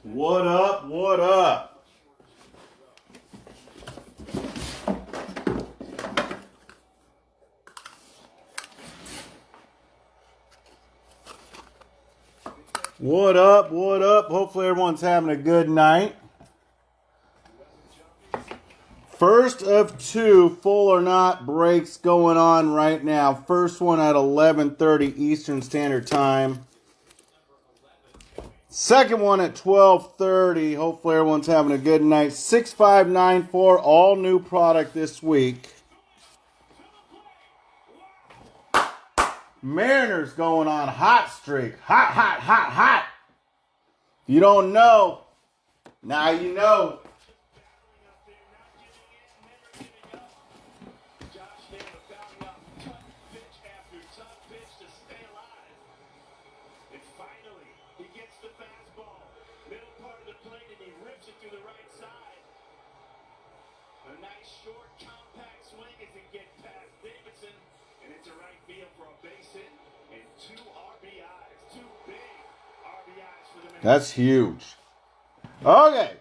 What up? What up? What up? What up? Hopefully everyone's having a good night. First of two full or not breaks going on right now. First one at 11:30 Eastern Standard Time. Second one at 12:30. Hopefully everyone's having a good night. 6594, all new product this week. Mariners going on hot streak. Hot, hot, hot, hot. If you don't know, now you know. That's huge. Okay.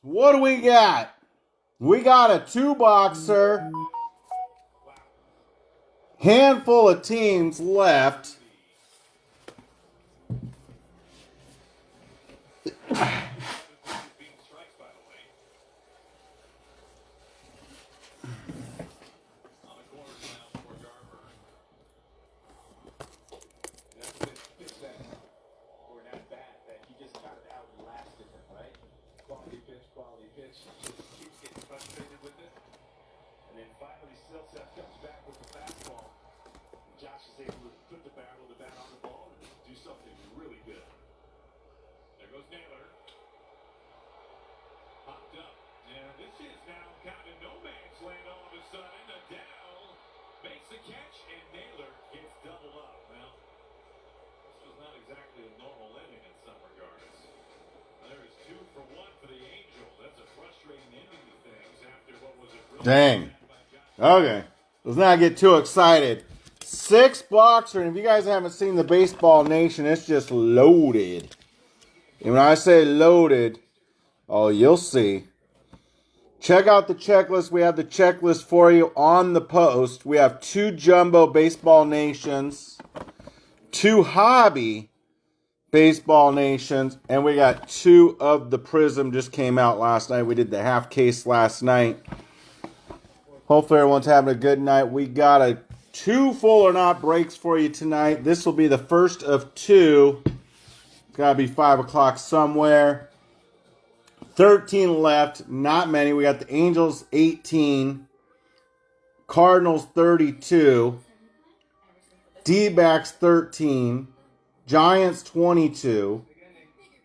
What do we got? We got a two-boxer. Handful of teams left. Dang. Okay. Let's not get too excited. Six boxer, and if you guys haven't seen the Baseball Nation, it's just loaded. And when I say loaded, oh, you'll see. Check out the checklist. We have the checklist for you on the post. We have two jumbo Baseball Nations, two hobby Baseball Nations, and we got two of the Prizm just came out last night. We did the half case last night. Hopefully everyone's having a good night. We got a two full or not breaks for you tonight. This will be the first of two. It's got to be 5 o'clock somewhere. 13 left. Not many. We got the Angels 18. Cardinals 32. D-backs 13. Giants 22.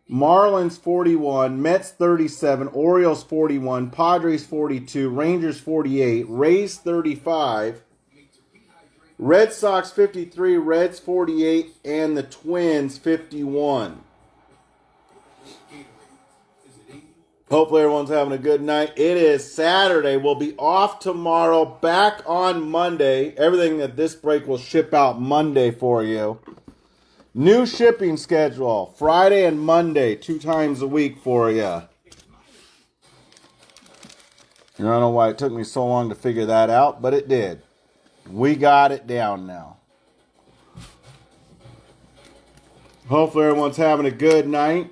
Marlins 41, Mets 37, Orioles 41, Padres 42, Rangers 48, Rays 35, Red Sox 53, Reds 48, and the Twins 51. Hopefully everyone's having a good night. It is Saturday. We'll be off tomorrow, back on Monday. Everything at this break will ship out Monday for you. New shipping schedule, Friday and Monday, 2 times a week for you. I don't know why it took me so long to figure that out, but it did. We got it down now. Hopefully everyone's having a good night.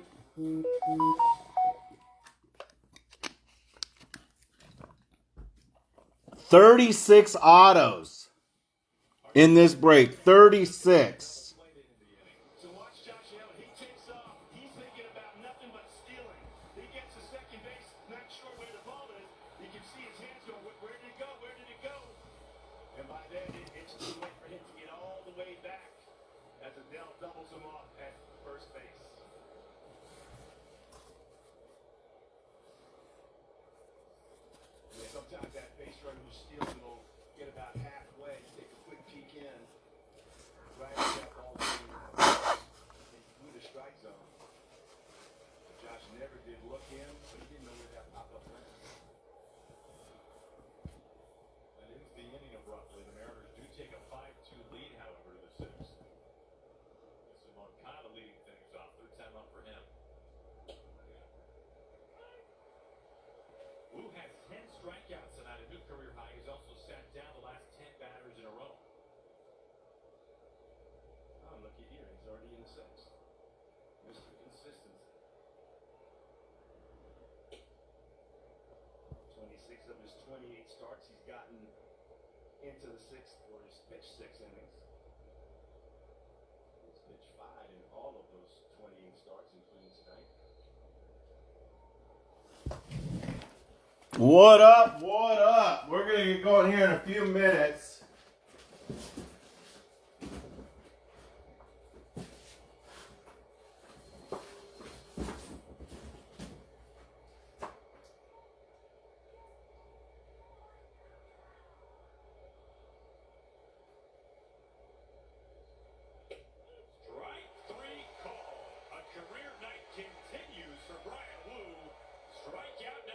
$36 autos in this break. 36. Sometimes that base runner who's stealing will get about halfway, take a quick peek in, right at that ball through the strike zone. Josh never did look in, but he didn't know where that pop-up went. That is 30 in the sixth. Mr. Consistency. 26 of his 28 starts, he's gotten into the sixth, or he's pitched 6 innings. He's pitched 5 in all of those 28 starts, including tonight. What up? What up? We're going to get going here in a few minutes.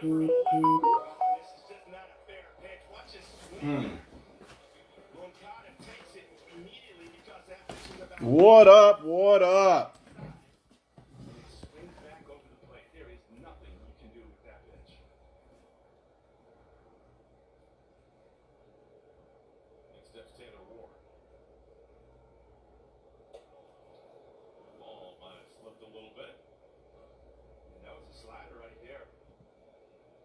This is just not a fair pitch. Watch his swing. Moncada takes it immediately because after she's about What up? What up? swings back over the plate. There is nothing you can do with that pitch. Next step's Taylor Ward. Ball might have slipped a little bit. And that was a slider right there.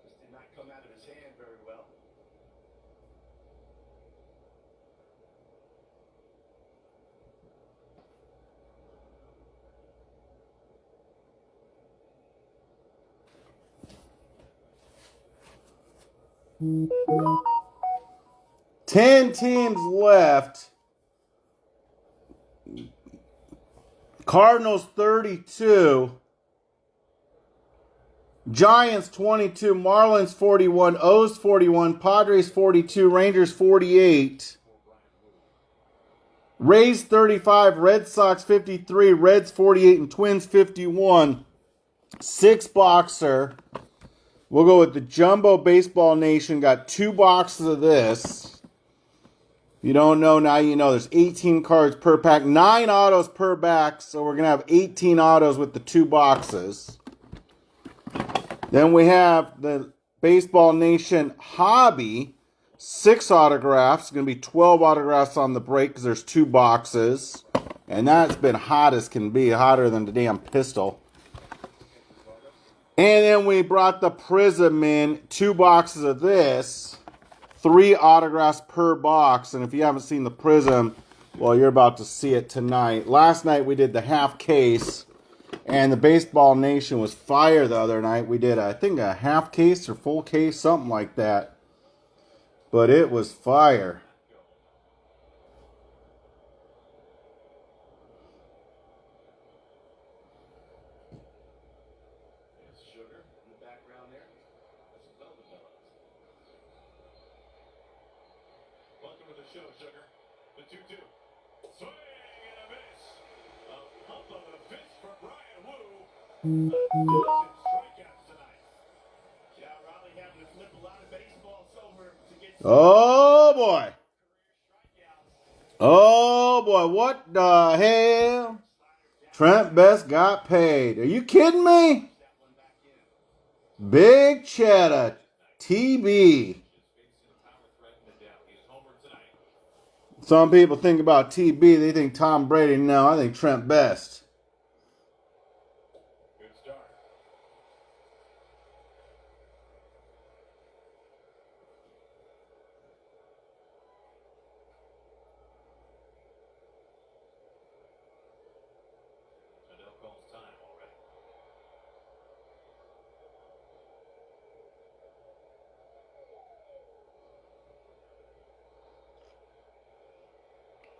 Just did not come out of his hand very well. Ten teams left. Cardinals 32. Giants 22. Marlins 41. O's 41. Padres 42. Rangers 48. Rays 35. Red Sox 53. Reds 48. And Twins 51. 6-boxer. We'll go with the Jumbo Baseball Nation. Got 2 boxes of this. If you don't know, now you know. There's 18 cards per pack. 9 autos per back. So we're going to have 18 autos with the 2 boxes. Then we have the Baseball Nation Hobby. 6 autographs. It's going to be 12 autographs on the break because there's 2 boxes. And that's been hot as can be. Hotter than the damn pistol. And then we brought the Prizm in, 2 boxes of this, 3 autographs per box. And if you haven't seen the Prizm, well, you're about to see it tonight. Last night we did the half case, and the Baseball Nation was fire the other night. We did, I think, a half case or full case, something like that. But it was fire. Oh boy. Oh boy, what the hell? Trent Best got paid. Are you kidding me? Big cheddar. TB. Some people think about TB, they think Tom Brady. No, I think Trent Best.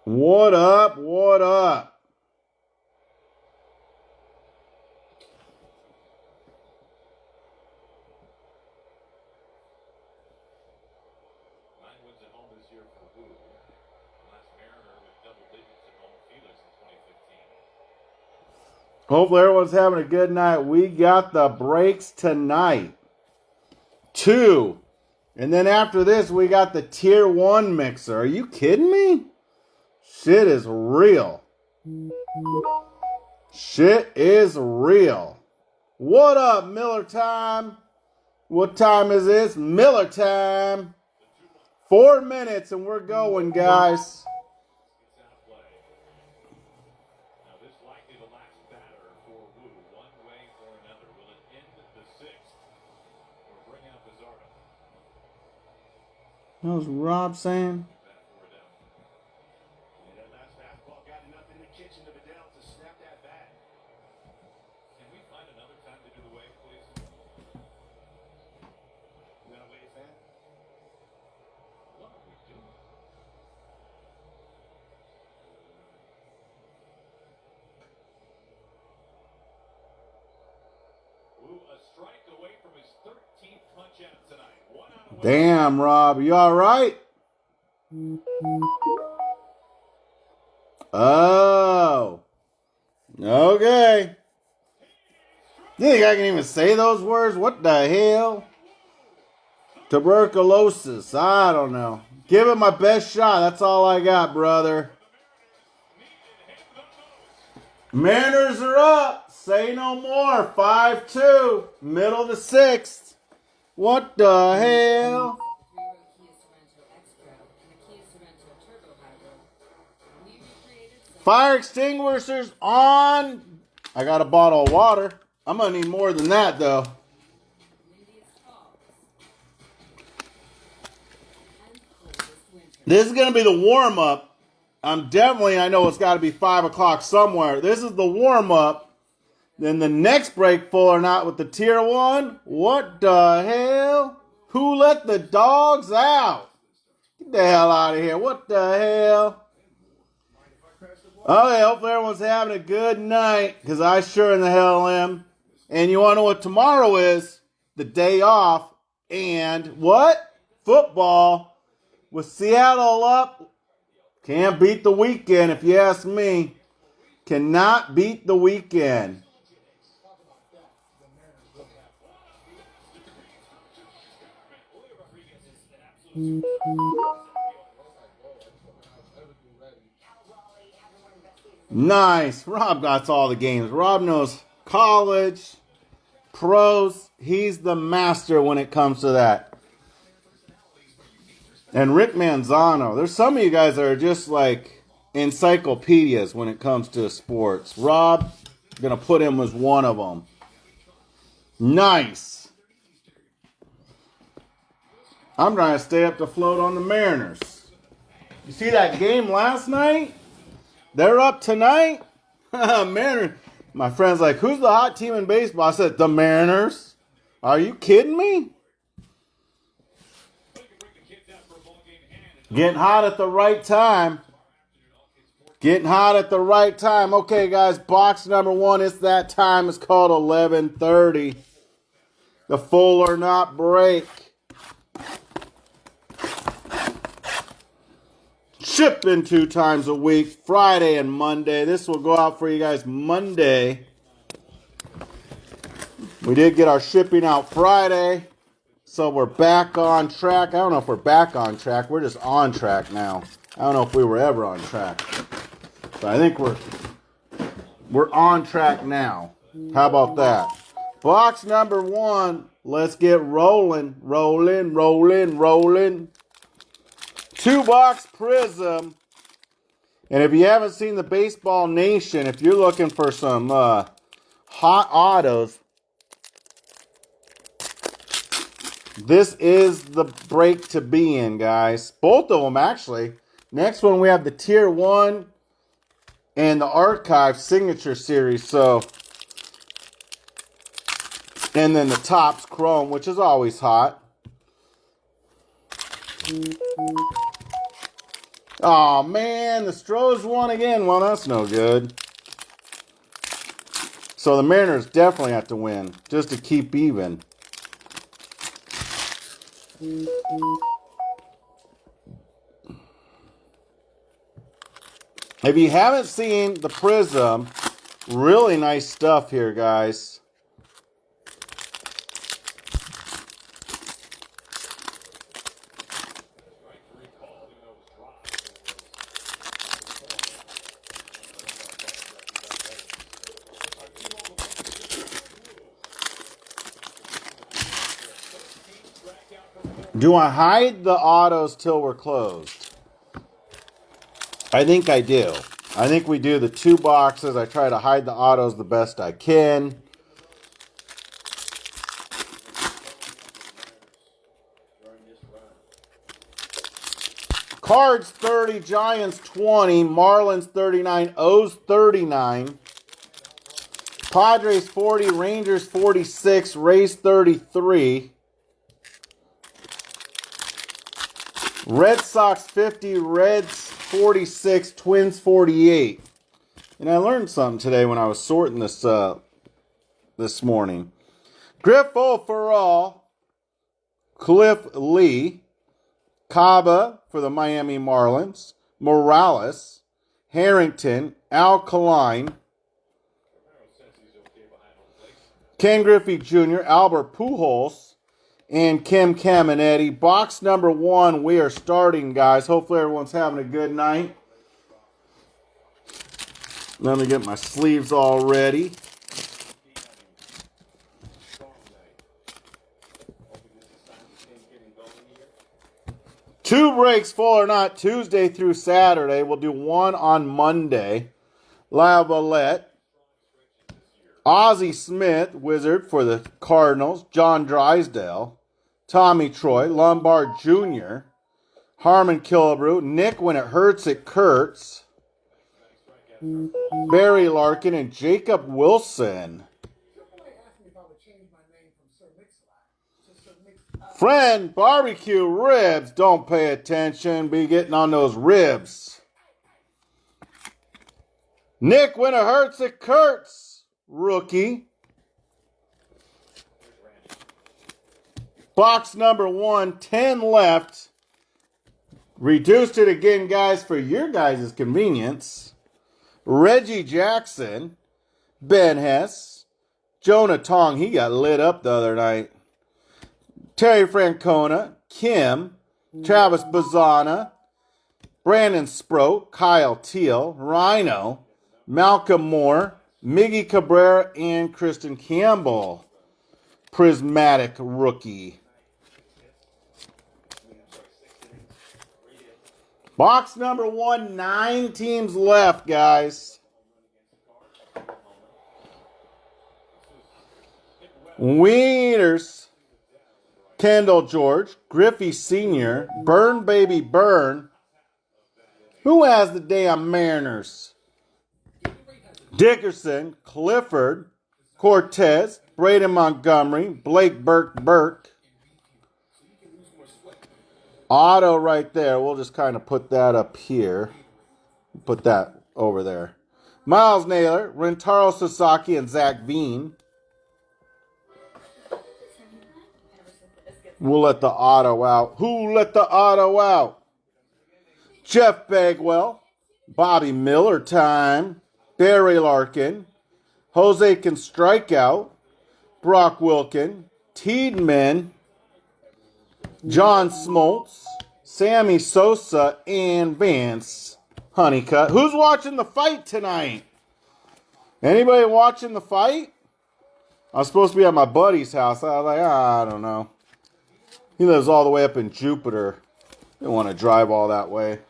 What up? What up? Wins at home this year for Woo. Last Mariner with double digits at home. Phillies in 2015. Hopefully everyone's having a good night. We got the breaks tonight. 2. And then after this, we got the Tier 1 mixer. Are you kidding me? Shit is real. Shit is real. What up, Miller time? What time is this? Miller time. 4 minutes and we're going, guys. Now this What was Rob saying? Yeah, that last fastball got enough in the kitchen to Vidal to snap that back. Can we find another time to do the wave, please? You got a wave fan? What are we doing? Ooh, a strike away from his 13th punch out tonight. One out away. Damn, Rob, you all right? Oh. Okay. You think I can even say those words? What the hell? Tuberculosis. I don't know. Give it my best shot. That's all I got, brother. Mariners are up. Say no more. 5-2. Middle of the sixth. What the hell? Fire extinguishers on. I got a bottle of water. I'm going to need more than that, though. This is going to be the warm-up. I know it's got to be 5 o'clock somewhere. This is the warm-up. Then the next break, full or not, with the tier 1. What the hell? Who let the dogs out? Get the hell out of here. What the hell? Okay, hopefully everyone's having a good night, because I sure in the hell am. And you want to know what tomorrow is? The day off. And what? Football. With Seattle up. Can't beat the weekend, if you ask me. Cannot beat the weekend. Nice. Rob got all the games. Rob knows college, pros. He's the master when it comes to that. And Rick Manzano. There's some of you guys that are just like encyclopedias when it comes to sports. Rob, going to put him as one of them. Nice. I'm trying to stay up to float on the Mariners. You see that game last night? They're up tonight? Mariners. My friend's like, who's the hot team in baseball? I said, the Mariners. Are you kidding me? Getting hot at the right time. Getting hot at the right time. Okay, guys, box number 1. It's that time. It's called 11:30. The full or not break. Shipping 2 times a week, Friday and Monday. This will go out for you guys Monday. We did get our shipping out Friday, so we're back on track. I don't know if we're back on track. We're just on track now. I don't know if we were ever on track. But I think we're on track now. How about that? Box number 1. Let's get rolling. Rolling. 2-box Prizm. And if you haven't seen the Baseball Nation, if you're looking for some hot autos, this is the break to be in, guys. Both of them, actually. Next one, we have the Tier 1 and the Archive Signature Series. So, and then the Topps Chrome, which is always hot. Oh man, the Astros won again. Well, that's no good. So the Mariners definitely have to win just to keep even. If you haven't seen the Prizm, really nice stuff here, guys. Do I hide the autos till we're closed? I think I do. I think we do the 2 boxes. I try to hide the autos the best I can. Cards 30, Giants 20, Marlins 39, O's 39. Padres 40, Rangers 46, Rays 33. Red Sox 50, Reds 46, Twins 48. And I learned something today when I was sorting this morning. Griffo for all, Cliff Lee, Caba for the Miami Marlins, Morales, Harrington, Alkaline, Ken Griffey Jr., Albert Pujols, and Kim Caminetti. Box number 1, we are starting, guys. Hopefully everyone's having a good night. Let me get my sleeves all ready. Two breaks, full or not, Tuesday through Saturday. We'll do one on Monday. Lavalette. Ozzie Smith, Wizard for the Cardinals. John Drysdale. Tommy Troy. Lombard Jr. Harmon Killebrew. Nick, when it hurts, it curts. Barry Larkin and Jacob Wilson. Friend, barbecue ribs. Don't pay attention. Be getting on those ribs. Nick, when it hurts, it curts. Rookie. Box number 1, 10 left. Reduced it again, guys, for your guys' convenience. Reggie Jackson. Ben Hess. Jonah Tong, he got lit up the other night. Terry Francona, Kim, Travis Bazzana, Brandon Sproat, Kyle Teal, Rhino, Malcolm Moore, Miggy Cabrera, and Kristen Campbell. Prismatic rookie. Box number 1, 9 teams left, guys. Wieners. Kendall George, Griffey Sr., Burn Baby Burn. Who has the damn Mariners? Dickerson, Clifford, Cortez, Braden Montgomery, Blake Burke. Auto right there. We'll just kind of put that up here. Put that over there. Miles Naylor, Rentaro Sasaki, and Zach Veen. We'll let the auto out. Who let the auto out? Jeff Bagwell. Bobby Miller time. Barry Larkin. Jose can strike out. Brock Wilkin. Tiedemann. John Smoltz. Sammy Sosa. And Vance Honeycutt. Who's watching the fight tonight? Anybody watching the fight? I was supposed to be at my buddy's house. I was like, I don't know. He lives all the way up in Jupiter. Didn't want to drive all that way.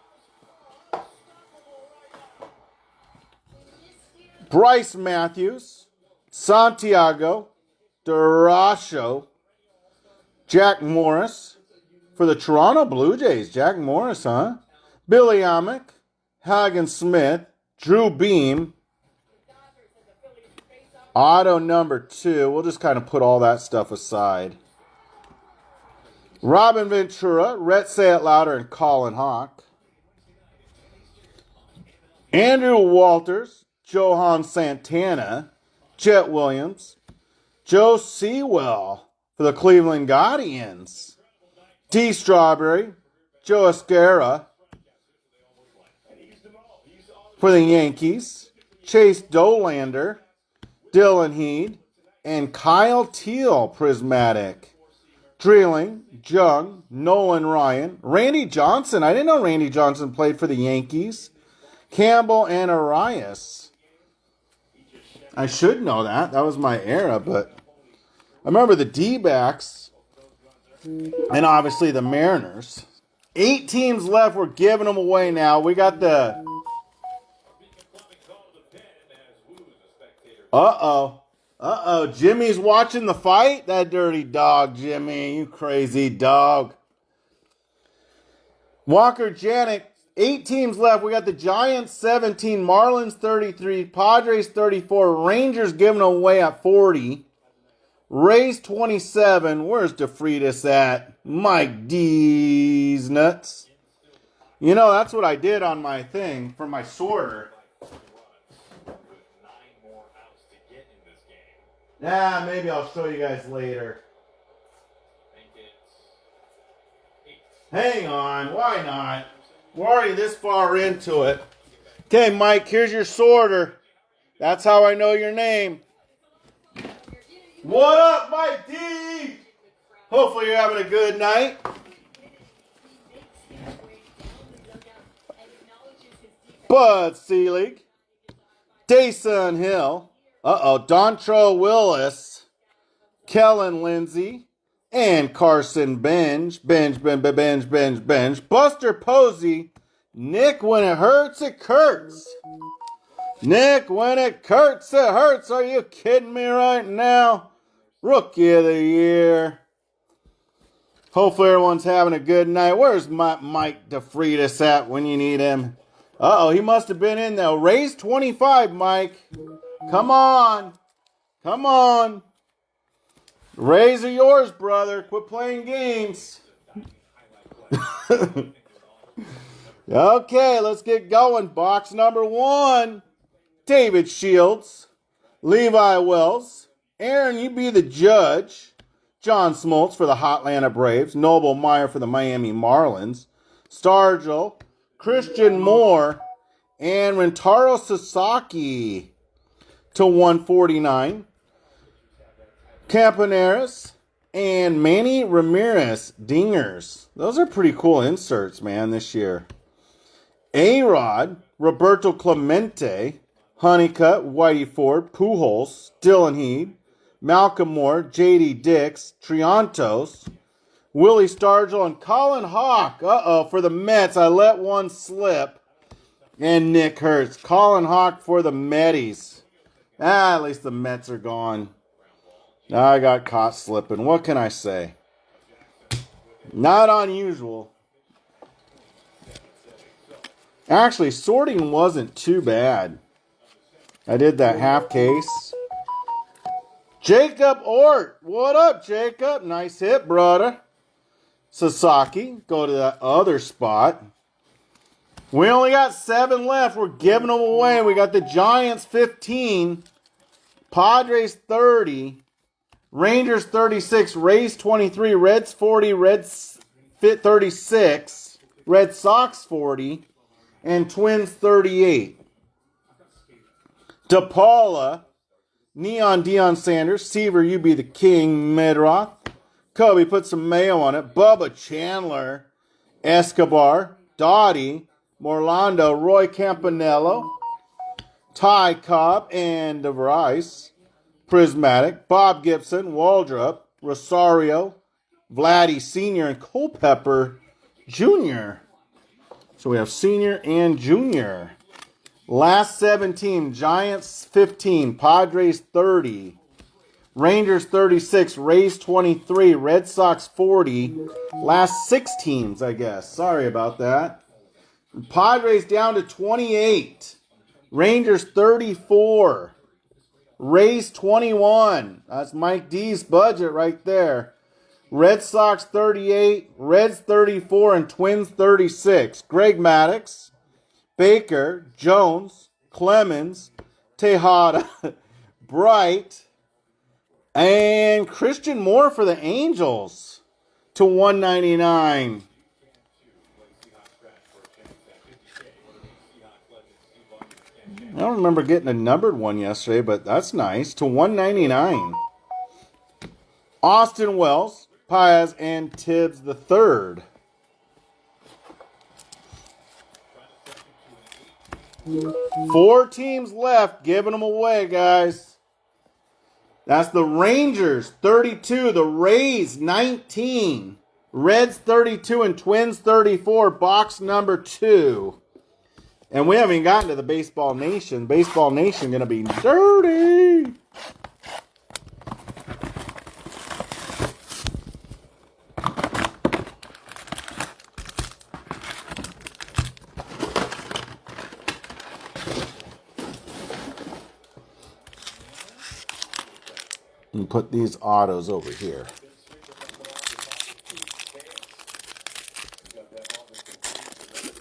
Bryce Matthews, Santiago, Duracho, Jack Morris for the Toronto Blue Jays. Jack Morris, huh? Billy Amick, Hagen Smith, Drew Beam. Auto number 2. We'll just kind of put all that stuff aside. Robin Ventura, Rhett Say It Louder, and Colin Hawk. Andrew Walters, Johan Santana, Chet Williams, Joe Sewell for the Cleveland Guardians. D. Strawberry, Joe Esquera for the Yankees. Chase Dolander, Dylan Heed, and Kyle Teal, Prismatic. Drilling, Jung, Nolan Ryan, Randy Johnson. I didn't know Randy Johnson played for the Yankees. Campbell and Arias. I should know that. That was my era, but I remember the D-backs and obviously the Mariners. 8 teams left. We're giving them away now. We got the... Uh-oh, Jimmy's watching the fight? That dirty dog, Jimmy. You crazy dog. Walker Janik, 8 teams left. We got the Giants 17, Marlins 33, Padres 34, Rangers giving away at 40, Rays 27. Where's DeFreitas at? Mike D's nuts. You know, that's what I did on my thing for my sorter. Yeah, maybe I'll show you guys later. Hang on, why not? We're already this far into it. Okay, Mike, here's your sorter. That's how I know your name. What up, Mike D? Hopefully you're having a good night. Bud Selig. Dayson Hill. Dontrell Willis. Kellen Lindsey. And Carson Bench. Bench. Buster Posey. Nick, when it hurts, it hurts. Nick, when it hurts, it hurts. Are you kidding me right now? Rookie of the year. Hopefully everyone's having a good night. Where's Mike DeFreitas at when you need him? He must have been in there. Raise 25, Mike. Come on. Come on. Rays are yours, brother. Quit playing games. Okay, let's get going. Box number 1. David Shields. Levi Wells. Aaron, you be the judge. John Smoltz for the Atlanta Braves. Noble Meyer for the Miami Marlins. Stargell. Christian Moore. And Rentaro Sasaki to 149. Campaneris and Manny Ramirez dingers. Those are pretty cool inserts, man, this year. A-Rod, Roberto Clemente, Honeycutt, Whitey Ford, Pujols, Dylan Heed, Malcolm Moore, J.D. Dix, Triantos, Willie Stargell, and Colin Hawk. For the Mets. I let one slip. And Nick Hurts. Colin Hawk for the Metis. At least the Mets are gone. I got caught slipping. What can I say? Not unusual. Actually, sorting wasn't too bad. I did that half case. Jacob Ort. What up, Jacob? Nice hit, brother. Sasaki. Go to that other spot. We only got 7 left. We're giving them away. We got the Giants 15. Padres 30. Rangers 36, Rays 23, Reds 40, Reds 36, Red Sox 40, and Twins 38. DePaula, Neon Deion Sanders, Seaver, you be the king, Medroth. Kobe, put some mayo on it. Bubba Chandler, Escobar, Dottie, Morlando, Roy Campanello, Ty Cobb, and DeVries. Prismatic, Bob Gibson, Waldrop, Rosario, Vladdy Sr., and Culpepper Jr. So we have Senior and Junior. Last 17, Giants 15, Padres 30, Rangers 36, Rays 23, Red Sox 40. Last 6 teams, I guess. Sorry about that. Padres down to 28, Rangers 34. Rays 21. That's Mike D's budget right there. Red Sox 38, Reds 34, and Twins 36. Greg Maddux, Baker, Jones, Clemens, Tejada, Bright, and Christian Moore for the Angels to 199. I don't remember getting a numbered one yesterday, but that's nice. To 199. Austin Wells, Paez, and Tibbs the third. Four teams left, giving them away, guys. That's the Rangers, 32. The Rays, 19. Reds, 32. And Twins, 34. Box number 2. And we haven't even gotten to the Baseball Nation. Baseball Nation going to be dirty. And put these autos over here.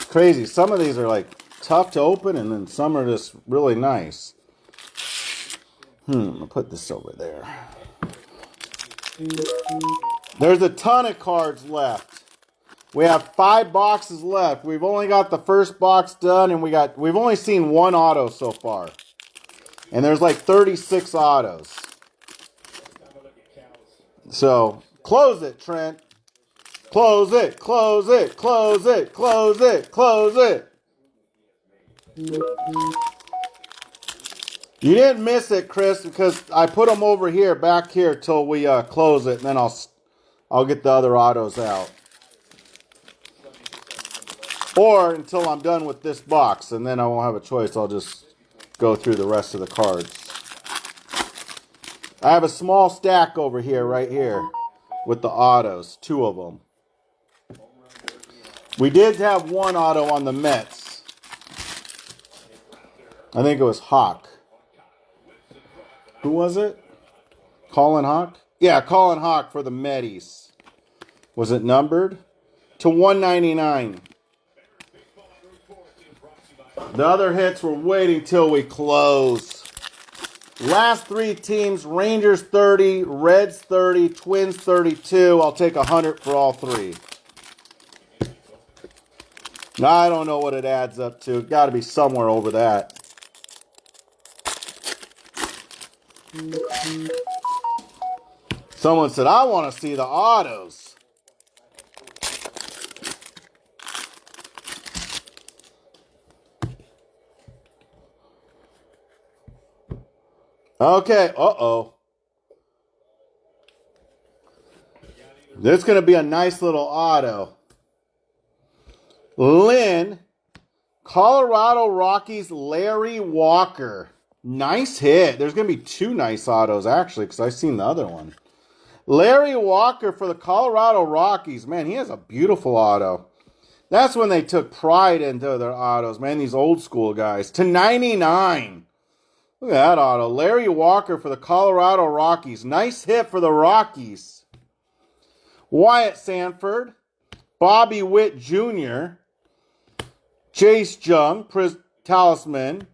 Crazy. Some of these are like tough to open, and then some are just really nice. I'll put this over there. There's a ton of cards left. We have 5 boxes left. We've only got the first box done, and we've only seen 1 auto so far. And there's like 36 autos. So, close it, Trent. Close it, close it, close it, close it, close it. You didn't miss it, Chris, because I put them over here, back here, till we close it, and then I'll get the other autos out. Or until I'm done with this box, and then I won't have a choice. I'll just go through the rest of the cards. I have a small stack over here, right here, with the autos, 2 of them. We did have 1 auto on the Mets. I think it was Hawk. Who was it? Colin Hawk? Yeah, Colin Hawk for the Metis. Was it numbered? To 199. The other hits were waiting till we close. Last 3 teams, Rangers 30, Reds 30, Twins 32. I'll take 100 for all 3. I don't know what it adds up to. Got to be somewhere over that. Someone said, I want to see the autos. Okay, uh-oh. This is going to be a nice little auto. Lynn, Colorado Rockies, Larry Walker. Nice hit. There's going to be 2 nice autos, actually, because I've seen the other one. Larry Walker for the Colorado Rockies. Man, he has a beautiful auto. That's when they took pride into their autos, man, these old school guys. To 99. Look at that auto. Larry Walker for the Colorado Rockies. Nice hit for the Rockies. Wyatt Sanford, Bobby Witt Jr., Chase Jung, Talisman,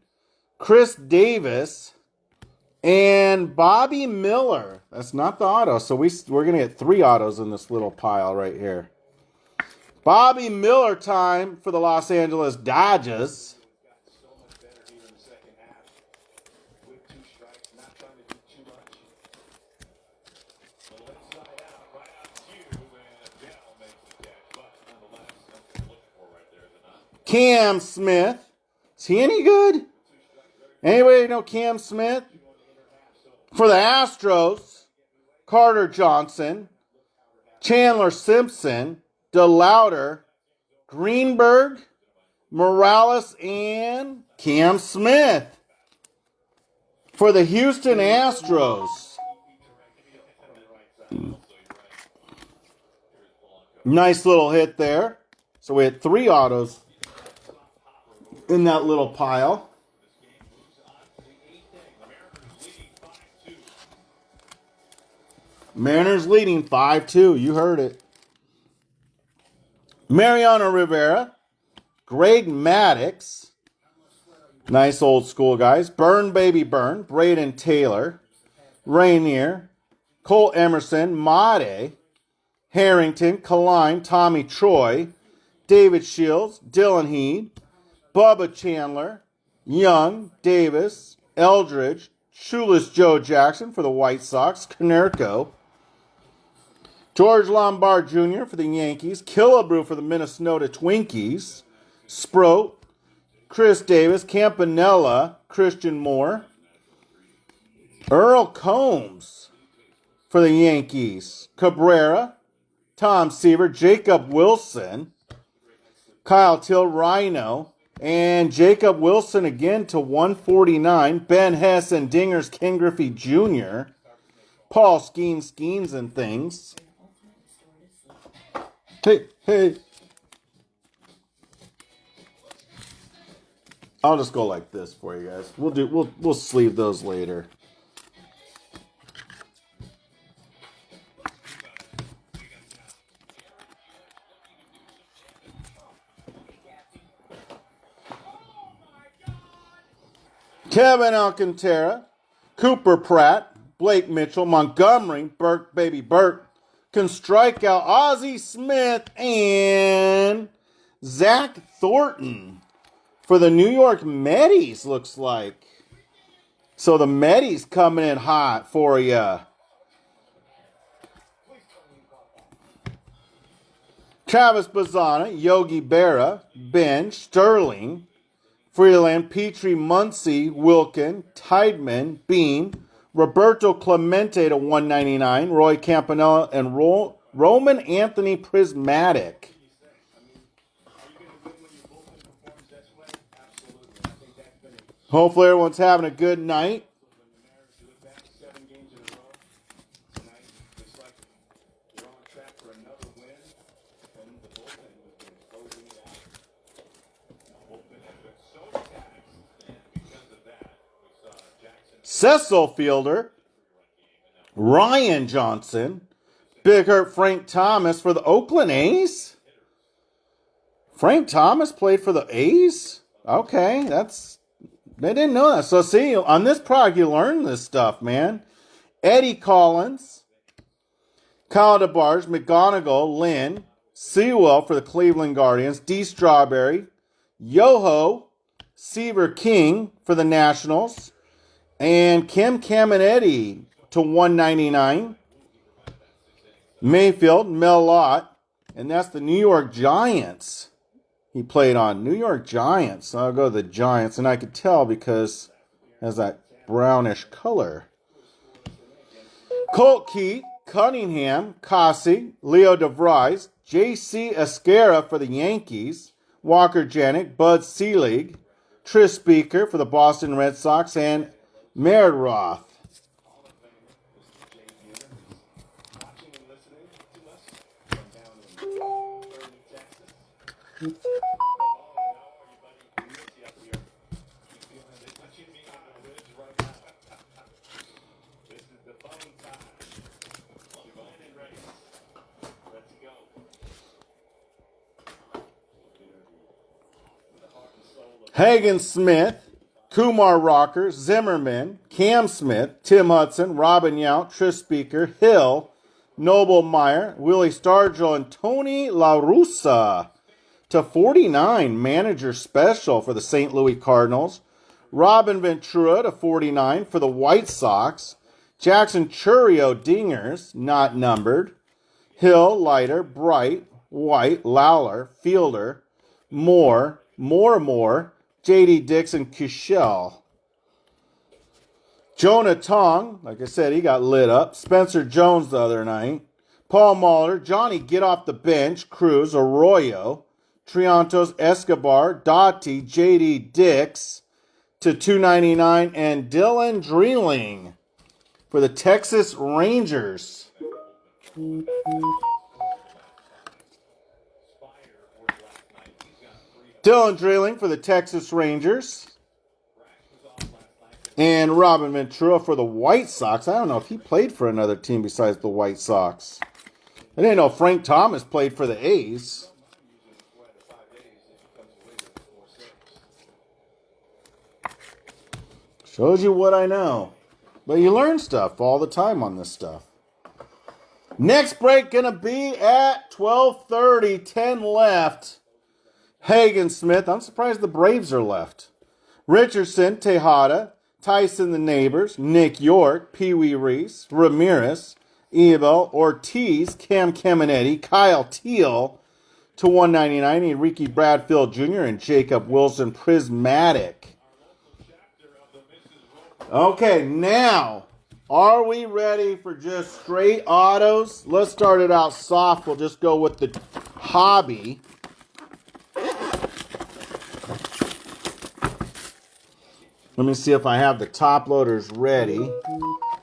Chris Davis, and Bobby Miller. That's not the auto, so we're going to get 3 autos in this little pile right here. Bobby Miller time for the Los Angeles Dodgers. Cam Smith. Is he any good? Anybody know Cam Smith? For the Astros, Carter Johnson, Chandler Simpson, DeLauder, Greenberg, Morales, and Cam Smith. For the Houston Astros. Nice little hit there. So we had 3 autos in that little pile. Mariners leading 5-2. You heard it. Mariano Rivera. Greg Maddux. Nice old school guys. Burn Baby Burn. Braden Taylor. Rainier. Cole Emerson. Made. Harrington. Kaline. Tommy Troy. David Shields. Dylan Heed. Bubba Chandler. Young. Davis. Eldridge. Shoeless Joe Jackson for the White Sox. Konerko. George Lombard Jr. for the Yankees. Killebrew for the Minnesota Twinkies. Sproat. Chris Davis. Campanella. Christian Moore. Earl Combs for the Yankees. Cabrera. Tom Seaver. Jacob Wilson. Kyle Till. Rhino. And Jacob Wilson again to 149. Ben Hess and Dingers Ken Griffey Jr. Paul Skeens and things. Hey. I'll just go like this for you guys. We'll sleeve those later. Kevin Alcantara, Cooper Pratt, Blake Mitchell, Montgomery, Burke, baby Burke, can strike out Ozzie Smith, and Zach Thornton for the New York Mets, looks like. So the Mets coming in hot for you. Travis Bazzana, Yogi Berra, Ben, Sterling, Freeland, Petrie, Muncy, Wilkin, Tideman, Bean, Roberto Clemente to 199, Roy Campanella, and Roman Anthony Prismatic. Hopefully everyone's having a good night. Cecil Fielder, Ryan Johnson, Big Hurt Frank Thomas for the Oakland A's. Frank Thomas played for the A's? Okay, they didn't know that. So see, on this product you learn this stuff, man. Eddie Collins, Kyle DeBarge, McGonigal, Lynn, Sewell for the Cleveland Guardians, D. Strawberry, Yoho, Seaver King for the Nationals, and Kim Caminetti to 199. Mayfield, Mel Lott, and that's the New York Giants. He played on New York Giants. So I'll go to the Giants, and I could tell because it has that brownish color. Colt Keith, Cunningham, Cossey, Leo DeVries, J.C. Esquera for the Yankees, Walker Janik, Bud Selig, Tris Speaker for the Boston Red Sox, and Meredroth. Hagen Smith, Kumar Rocker, Zimmerman, Cam Smith, Tim Hudson, Robin Yount, Tris Speaker, Hill, Noble Meyer, Willie Stargell, and Tony La Russa to 49, manager special for the St. Louis Cardinals. Robin Ventura to 49 for the White Sox. Jackson Churio dingers, not numbered. Hill, Leiter, Bright, White, Lawler, Fielder, Moore, J.D. Dixon, Kushel. Jonah Tong, like I said, he got lit up. Spencer Jones the other night. Paul Mahler, Johnny Get Off the Bench, Cruz, Arroyo, Triantos, Escobar, Dottie, J.D. Dix to 299, and Dylan Dreeling for the Texas Rangers. Dylan Dreeling for the Texas Rangers. And Robin Ventura for the White Sox. I don't know if he played for another team besides the White Sox. I didn't know Frank Thomas played for the A's. Shows you what I know. But you learn stuff all the time on this stuff. Next break going to be at 12:30, 10 left. Hagen Smith. I'm surprised the Braves are left. Richardson, Tejada, Tyson the Neighbors, Nick York, Pee Wee Reese, Ramirez, Ebel, Ortiz, Cam Caminetti, Kyle Teal to 199, and Ricky Bradfield Jr. and Jacob Wilson Prismatic. Okay, now, are we ready for just straight autos? Let's start it out soft. We'll just go with the hobby. Let me see if I have the top loaders ready.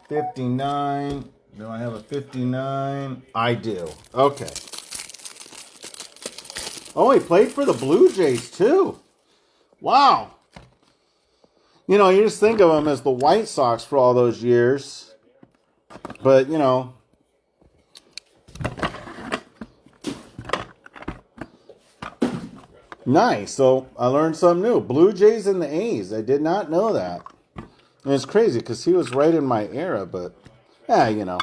59. Do I have a 59? I do. Okay. Oh, he played for the Blue Jays too. Wow. You know, you just think of him as the White Sox for all those years. But, you know. Nice. So I learned something new. Blue Jays and the A's. I did not know that. And it's crazy because he was right in my era, but, you know,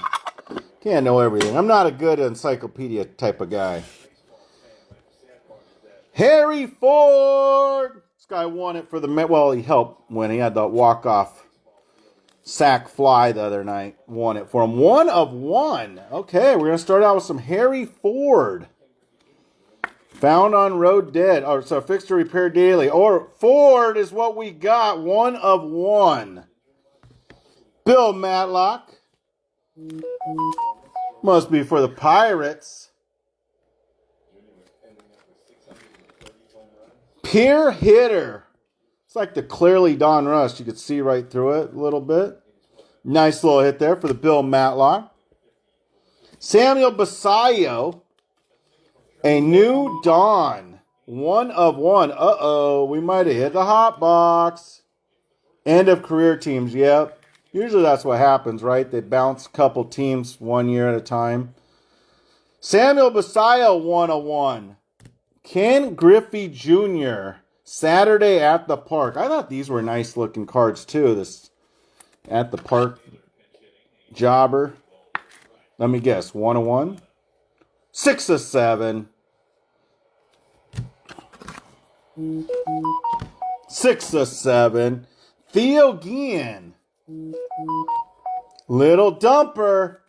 can't know everything. I'm not a good encyclopedia type of guy. Harry Ford! This guy won it for the Met. Well, he helped when he had the walk-off sack fly the other night. Won it for him. 1 of 1. Okay, we're going to start out with some Harry Ford. Found on road dead. Oh, so fixed to repair daily. Or Ford is what we got. 1 of 1. Bill Matlock. Must be for the Pirates. Peer hitter. It's like the clearly Don Rush. You could see right through it a little bit. Nice little hit there for the Bill Matlock. Samuel Basallo. A new dawn. 1 of 1. Uh-oh. We might have hit the hot box. End of career teams. Yep. Usually that's what happens, right? They bounce a couple teams 1 year at a time. Samuel Basallo, 1 of 1. Ken Griffey Jr. Saturday at the Park. I thought these were nice looking cards too. This at the Park jobber. Let me guess. 1 of 1. 6 of 7. 6 of 7. Theo Guillen. Little dumper.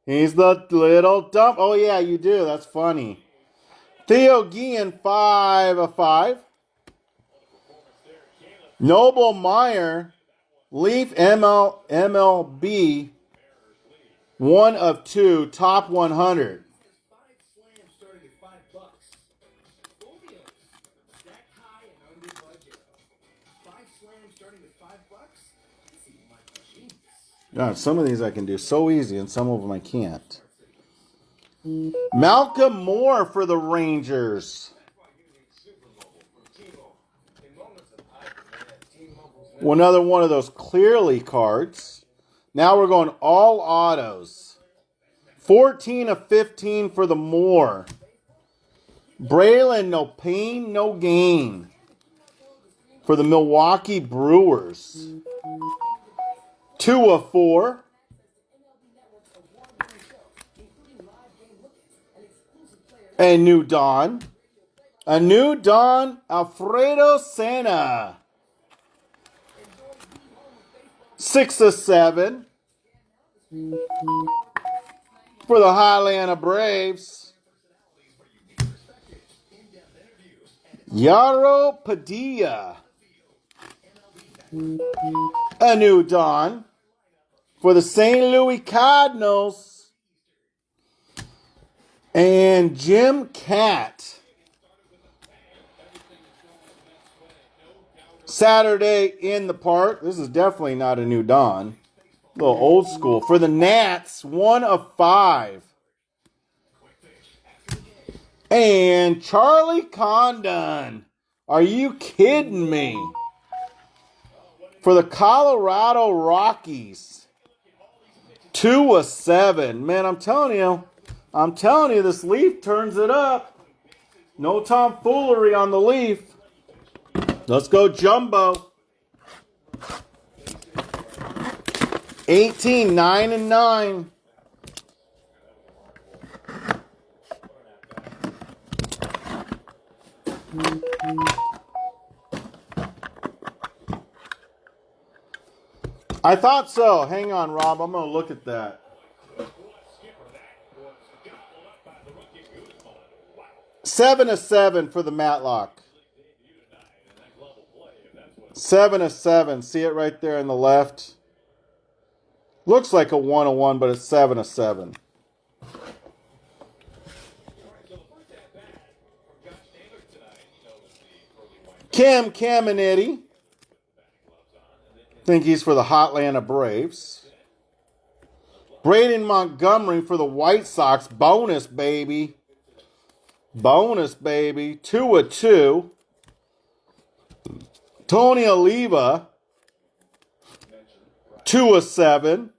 He's the little dump. Oh, yeah, you do. That's funny. Theo Guillen, 5 of 5. Noble Meyer. Leaf MLB. 1 of 2. Top 100. God, some of these I can do so easy, and some of them I can't. Malcolm Moore for the Rangers. Another one of those clearly cards. Now we're going all autos. 14 of 15 for the Moore. Braylon, no pain, no gain. For the Milwaukee Brewers. 2 of 4. A new dawn. A new dawn, Alfredo Senna. 6 of 7. For the Atlanta Braves. Yaro Padilla. A new dawn. For the St. Louis Cardinals. And Jim Catt. Saturday in the Park. This is definitely not a new dawn. A little old school. For the Nats, 1 of 5. And Charlie Condon. Are you kidding me? For the Colorado Rockies. 2 of 7. Man, I'm telling you, this Leaf turns it up. No tomfoolery on the Leaf. Let's go Jumbo. 18, 9 and 9. I thought so. Hang on, Rob. I'm going to look at that. Seven of 7 for the Matlock. 7 of 7. See it right there on the left? Looks like a 1 of 1, but it's 7 of 7. Cam Caminetti. Think he's for the Atlanta Braves. Braden Montgomery for the White Sox. Bonus, baby. Bonus, baby. 2 of 2. Tony Oliva. 2 of 7.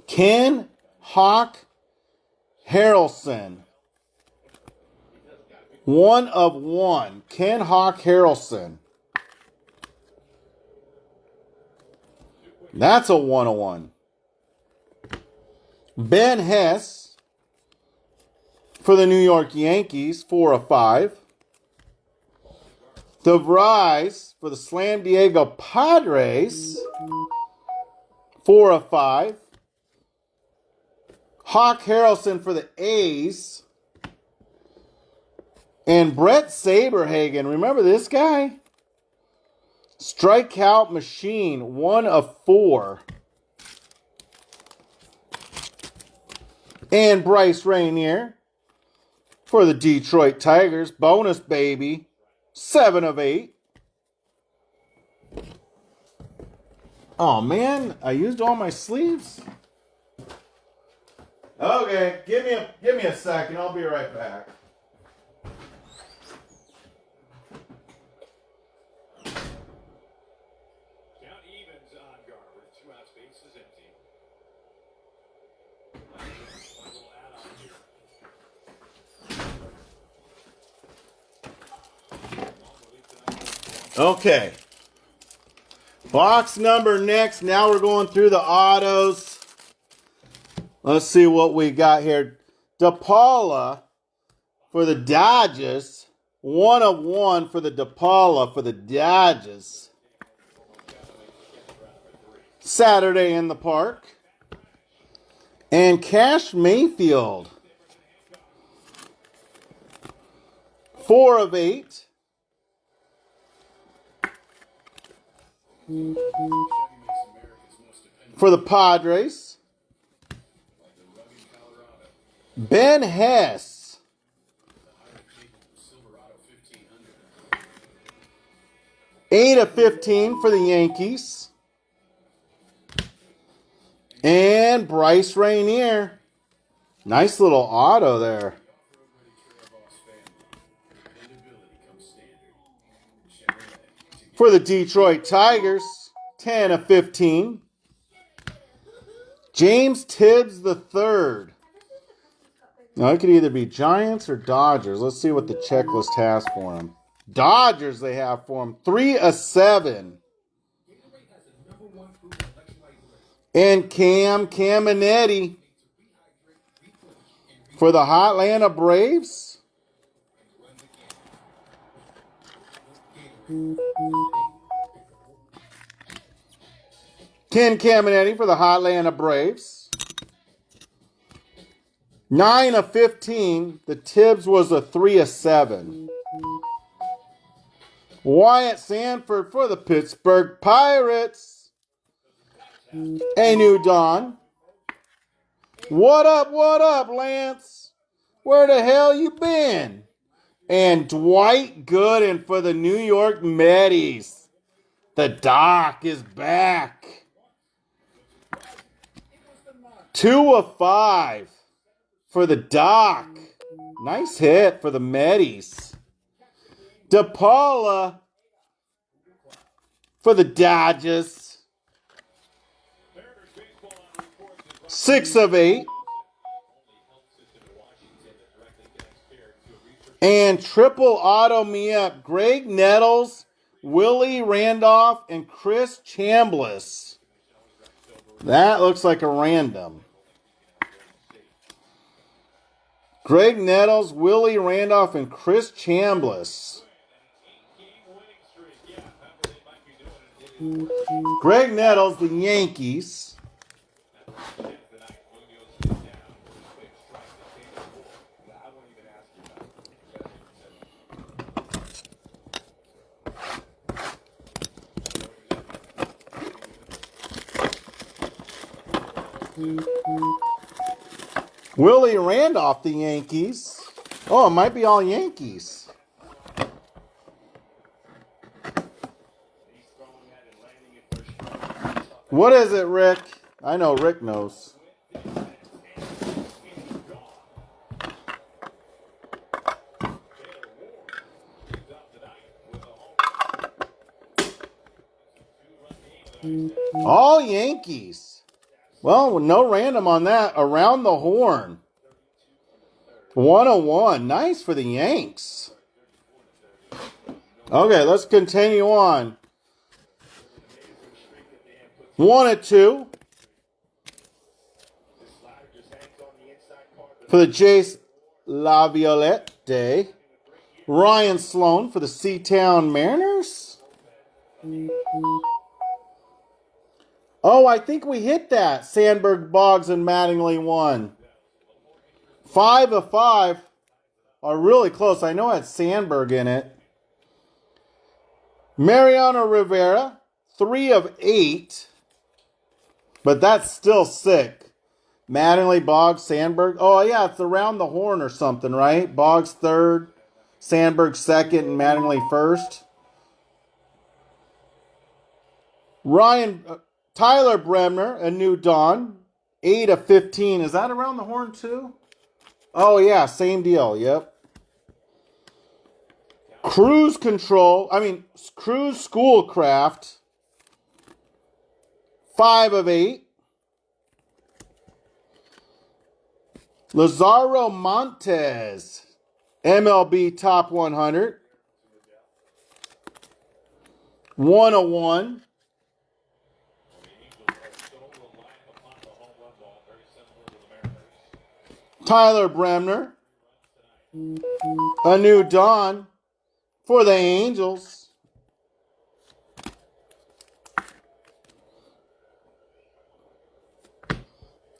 Ken Hawk Harrelson. 1 of 1. Ken Hawk Harrelson. That's a 101. Ben Hess for the New York Yankees, 4 of 5. DeVries for the San Diego Padres, 4 of 5. Hawk Harrelson for the A's. And Brett Saberhagen, remember this guy? Strikeout machine, 1 of 4. And Bryce Rainier for the Detroit Tigers, bonus baby, 7 of 8. Oh man, I used all my sleeves. Okay, give me a second. I'll be right back. Count evens on Garver. 2 outs, base is empty. One little add-on here. Okay. Box number next. Now we're going through the autos. Let's see what we got here. DePaula for the Dodgers. 1 of 1 for the DePaula for the Dodgers. Saturday in the Park. And Cash Mayfield. 4 of 8. For the Padres. Ben Hess. 8 of 15 for the Yankees. And Bryce Rainier. Nice little auto there. For the Detroit Tigers, 10 of 15. James Tibbs III. Now, it could either be Giants or Dodgers. Let's see what the checklist has for him. Dodgers they have for him. 3 of 7. And Cam Caminetti for the Atlanta Braves. Ken Caminetti for the Atlanta Braves. 9 of 15. The Tibbs was a 3 of 7. Wyatt Sanford for the Pittsburgh Pirates. A new dawn. What up, Lance? Where the hell you been? And Dwight Gooden for the New York Mets. The Doc is back. 2 of 5 for the Doc. Nice hit for the Mets. DePaula for the Dodgers. 6 of 8. And triple auto me up. Greg Nettles, Willie Randolph, and Chris Chambliss. That looks like a random. Greg Nettles, Willie Randolph, and Chris Chambliss. Greg Nettles, the Yankees. Willie Randolph, the Yankees. Oh, it might be all Yankees. What is it, Rick? I know Rick knows. All Yankees. Well, no random on that. Around the horn. 101. Nice for the Yanks. Okay, let's continue on. 1/2 for the Jace Laviolette. Ryan Sloan for the Seatown Mariners. Oh, I think we hit that. Sandberg, Boggs, and Mattingly won. 5 of 5 are really close. I know it had Sandberg in it. Mariano Rivera, 3 of 8. But that's still sick. Mattingly, Boggs, Sandberg. Oh, yeah, it's around the horn or something, right? Boggs 3rd, Sandberg 2nd, and Mattingly 1st. Tyler Bremner, A New Dawn, 8 of 15. Is that around the horn too? Oh, yeah, same deal. Yep. Cruise Schoolcraft, 5 of 8. Lazaro Montes, MLB Top 100, 1 of 1. Tyler Bremner, A New Dawn for the Angels.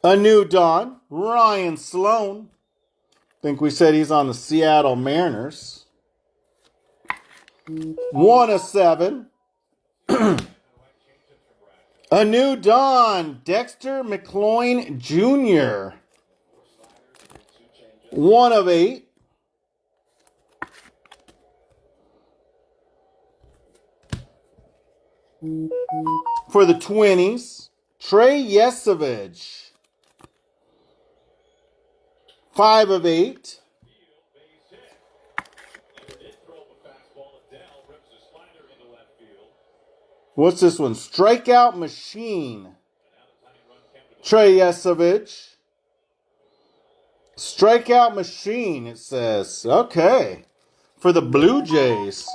A New Dawn, Ryan Sloan. Think we said he's on the Seattle Mariners. 1 of 7. A New Dawn, Dexter McCloin Jr. 1 of 8. For the Twinnies, Trey Yesovich, 5 of 8. What's this one? Strikeout Machine. Trey Yesovich. Strikeout Machine, it says. Okay. For the Blue Jays.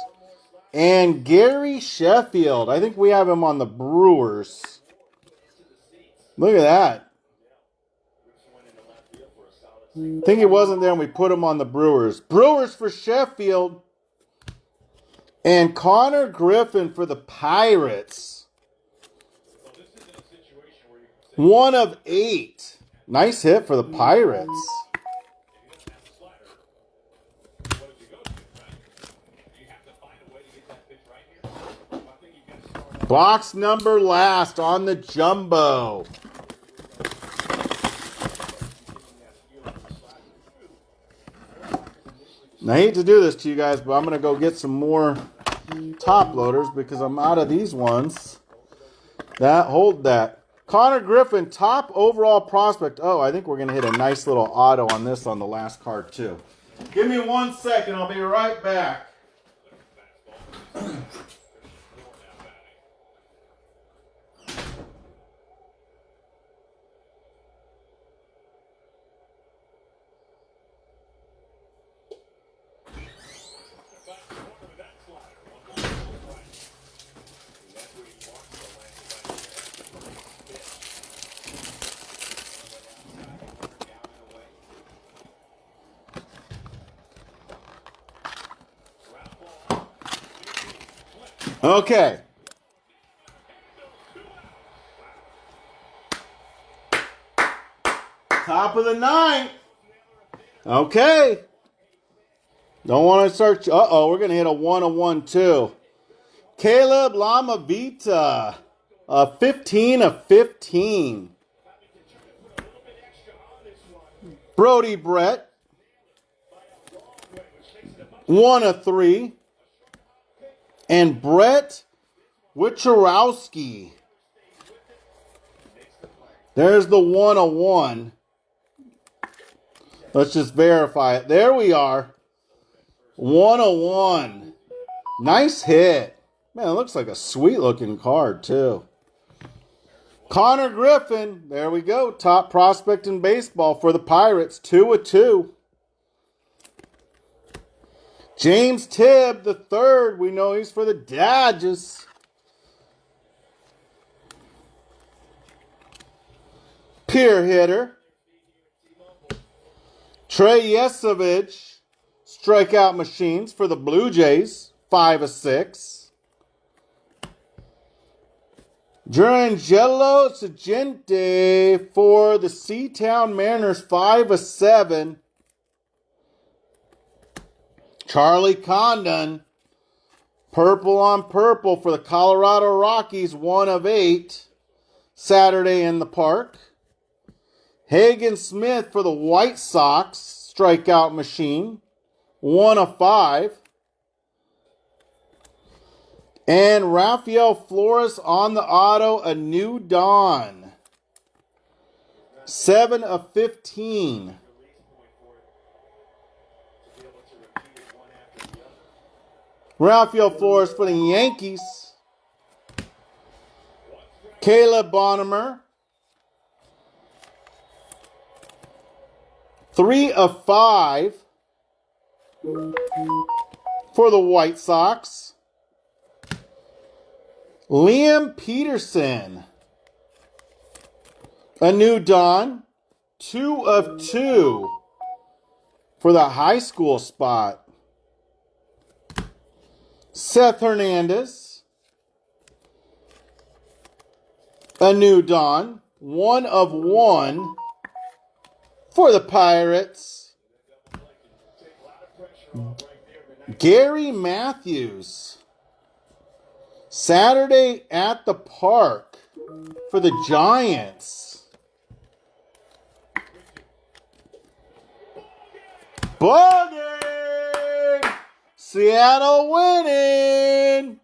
And Gary Sheffield. I think we have him on the Brewers. Look at that. I think he wasn't there and we put him on the Brewers. Brewers for Sheffield. And Connor Griffin for the Pirates. 1 of 8. Nice hit for the Pirates. Box number last on the jumbo. I hate to do this to you guys, but I'm going to go get some more top loaders because I'm out of these ones. Hold that. Connor Griffin, top overall prospect. Oh, I think we're going to hit a nice little auto on this on the last card too. Give me 1 second. I'll be right back. Okay. Top of the 9th. Okay. Don't want to search. Uh-oh, we're going to hit a 1 of 1 too. Caleb Lamavita. 15 of 15. Brody Brett. 1 of 3. And Brett Wicharowski. There's the 1 of 1. Let's just verify it. There we are. 1 of 1. Nice hit. Man, it looks like a sweet looking card too. Connor Griffin. There we go. Top prospect in baseball for the Pirates. 2 of 2. James Tibb, the 3rd. We know he's for the Dodgers. Pure hitter. Trey Yesovich, strikeout machines for the Blue Jays, 5 of 6. Durangelo Sagente for the Seatown Mariners, 5 of 7. Charlie Condon, purple on purple for the Colorado Rockies, 1 of 8. Saturday in the park. Hagen Smith for the White Sox, strikeout machine, 1 of 5. And Rafael Flores on the auto, a new dawn, 7 of 15. Rafael Flores for the Yankees. Caleb Bonham, 3 of 5 for the White Sox. Liam Peterson, a new dawn, 2 of 2 for the high school spot. Seth Hernandez, a new dawn, 1 of 1 for the Pirates. Gary Matthews, Saturday at the park for the Giants. Ball game! Seattle winning!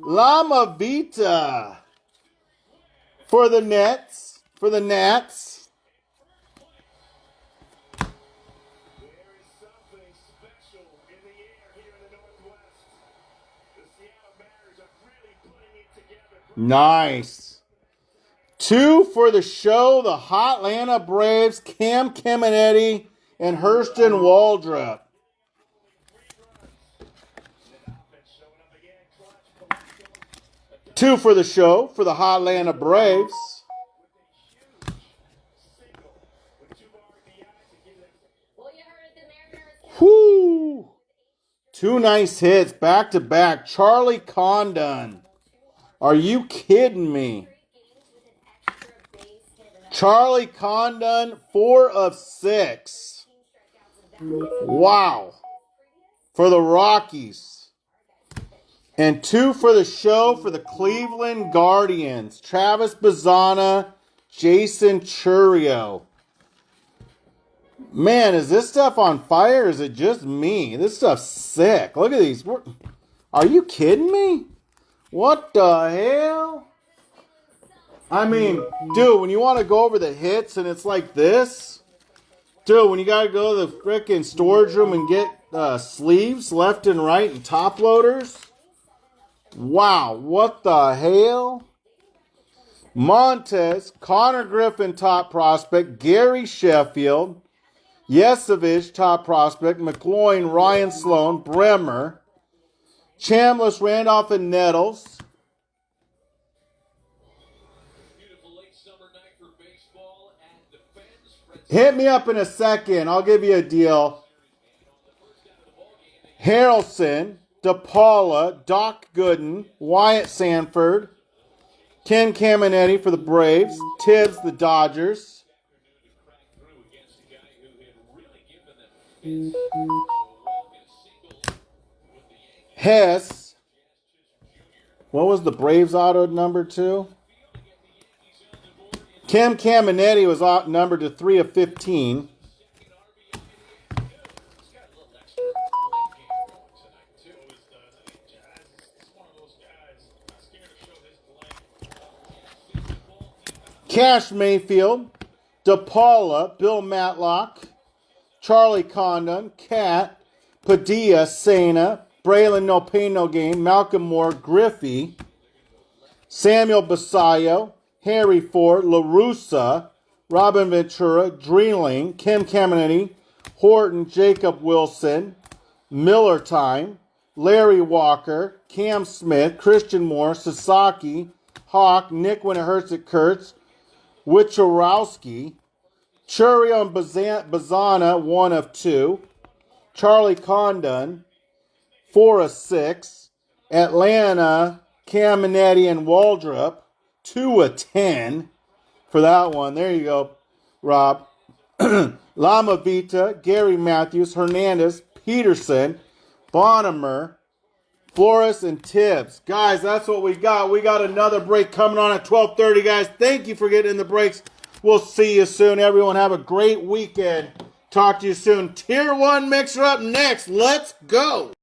Lama Vita for the Nets. For the Nats. There is something special in the air here in the Northwest. The Seattle Mariners are really putting it together. Nice. 2 for the show. The Hotlanta Braves, Cam Caminiti and Hurston Waldrop. 2 for the show for the Hotlanta Braves. Whoo! 2 nice hits back to back. Charlie Condon. Are you kidding me? Charlie Condon, 4 of 6. Wow. For the Rockies. And 2 for the show for the Cleveland Guardians. Travis Bazzana, Jason Churio. Man, is this stuff on fire or is it just me? This stuff's sick. Look at these. Are you kidding me? What the hell? I mean, dude, when you want to go over the hits and it's like this. Dude, when you got to go to the frickin' storage room and get sleeves left and right and top loaders. Wow, what the hell? Montez, Connor Griffin, top prospect. Gary Sheffield. Yesovich, top prospect. McLoyne, Ryan Sloan. Bremer. Chambliss, Randolph, and Nettles. Hit me up in a second. I'll give you a deal. Harrelson, DePaula, Doc Gooden, Wyatt Sanford, Ken Caminiti for the Braves, Tibbs, the Dodgers. Hess. What was the Braves auto number 2? Kim Caminiti was numbered to 3 of 15. Cash Mayfield, DePaula, Bill Matlock, Charlie Condon, Cat, Padilla, Sena, Braylon No Pain No Gain, Malcolm Moore, Griffey, Samuel Basayo, Harry Ford, LaRussa, Robin Ventura, Dreeling, Kim Caminiti, Horton, Jacob Wilson, Miller Time, Larry Walker, Cam Smith, Christian Moore, Sasaki, Hawk, Nick When It Hurts It Kurtz, Wicharowski. Churion Bazana, 1 of 2. Charlie Condon, 4 of 6. Atlanta, Caminetti and Waldrop, 2 of 10 for that one. There you go, Rob. Lama Vita, Gary Matthews, Hernandez, Peterson, Bonnemer, Flores, and Tibbs. Guys, that's what we got. We got another break coming on at 12:30, guys. Thank you for getting in the breaks. We'll see you soon. Everyone have a great weekend. Talk to you soon. Tier 1 mixer up next. Let's go.